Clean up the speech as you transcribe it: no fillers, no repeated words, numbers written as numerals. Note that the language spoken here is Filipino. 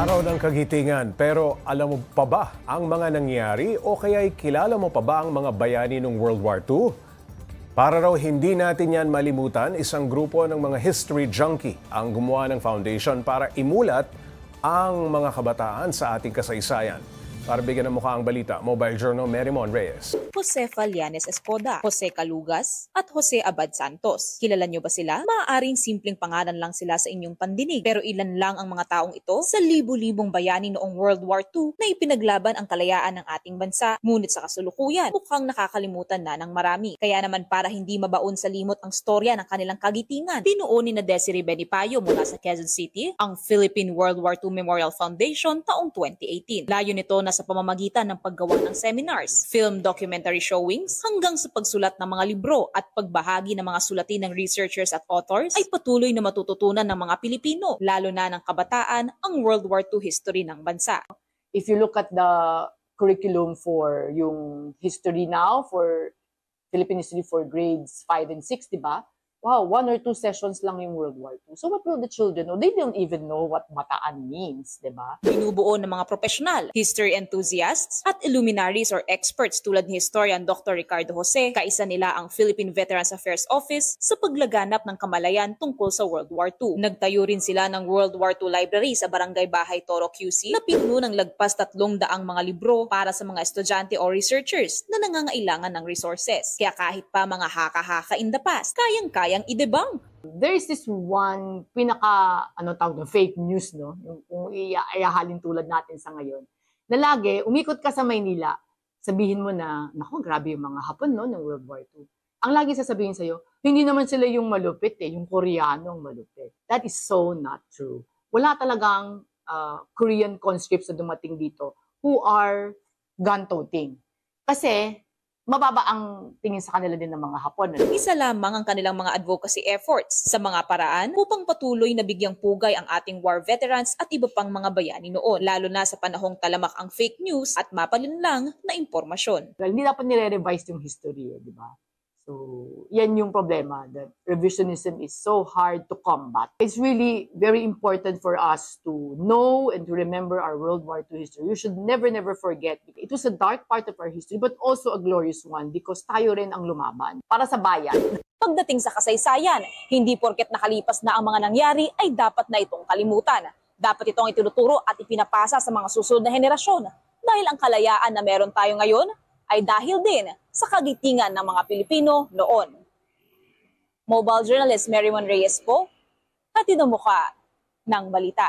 Araw ng Kagitingan, pero alam mo pa ba ang mga nangyari o kaya'y kilala mo pa ba ang mga bayani ng World War II? Para raw hindi natin yan malimutan, isang grupo ng mga history junkie ang gumawa ng foundation para imulat ang mga kabataan sa ating kasaysayan. Para bigyan ng mukha ang balita, Mobile Journal Merrimon Reyes. Jose Fallanes Escoda, Jose Calugas, at Jose Abad Santos. Kilala niyo ba sila? Maaaring simpleng pangalan lang sila sa inyong pandinig, pero ilan lang ang mga taong ito sa libu-libong bayani noong World War II na ipinaglaban ang kalayaan ng ating bansa. Ngunit sa kasulukuyan, mukhang nakakalimutan na ng marami. Kaya naman para hindi mabaon sa limot ang storya ng kanilang kagitingan, binuo ni na Desiree Benipayo mula sa Quezon City ang Philippine World War II Memorial Foundation taong 2018. Layo nito na sa pamamagitan ng paggawa ng seminars, film documentary showings, hanggang sa pagsulat ng mga libro at pagbahagi ng mga sulatin ng researchers at authors ay patuloy na matututunan ng mga Pilipino, lalo na ng kabataan, ang World War II history ng bansa. If you look at the curriculum for yung history now, for Philippine history for grades 5 and 6, di ba? Wow, 1 or 2 sessions lang yung World War II. So what will the children know? They don't even know what bataan means, di ba? Binubuo ng mga profesional, history enthusiasts, at illuminaries or experts tulad ni historian Dr. Ricardo Jose, kaisa nila ang Philippine Veterans Affairs Office sa paglaganap ng kamalayan tungkol sa World War II. Nagtayo rin sila ng World War II Library sa Barangay Bahay Toro QC na pinuno ng lagpas 300 mga libro para sa mga estudyante o researchers na nangangailangan ng resources. Kaya kahit pa mga haka-haka in the past, kayang-kayang i-debunk. There is this one fake news, no? Yung kung iahalin tulad natin sa ngayon, na lagi, umikot ka sa Maynila, sabihin mo na, naku, grabe yung mga Hapon, no, ng World War II. Ang lagi sasabihin sa'yo, hindi naman sila yung malupit, yung Koreano ang malupit. That is so not true. Wala talagang Korean conscripts na dumating dito who are gun-toting. Kasi, mababa ang tingin sa kanila din ng mga Hapon. Isa lamang ang kanilang mga advocacy efforts sa mga paraan upang patuloy na bigyang pugay ang ating war veterans at iba pang mga bayani noon, lalo na sa panahong talamak ang fake news at mapalinlang na impormasyon. Well, hindi dapat nire-revise yung history, di ba? So, yan yung problema, that revisionism is so hard to combat. It's really very important for us to know and to remember our World War II history. You should never forget. It was a dark part of our history, but also a glorious one because tayo rin ang lumaban para sa bayan. Pagdating sa kasaysayan, hindi porket nakalipas na ang mga nangyari ay dapat na itong kalimutan. Dapat itong itinuturo at ipinapasa sa mga susunod na henerasyon dahil ang kalayaan na meron tayo ngayon ay dahil din sa kagitingan ng mga Pilipino noon. Mobile journalist Merrimon Reyes po, hatid ang mukha ng balita.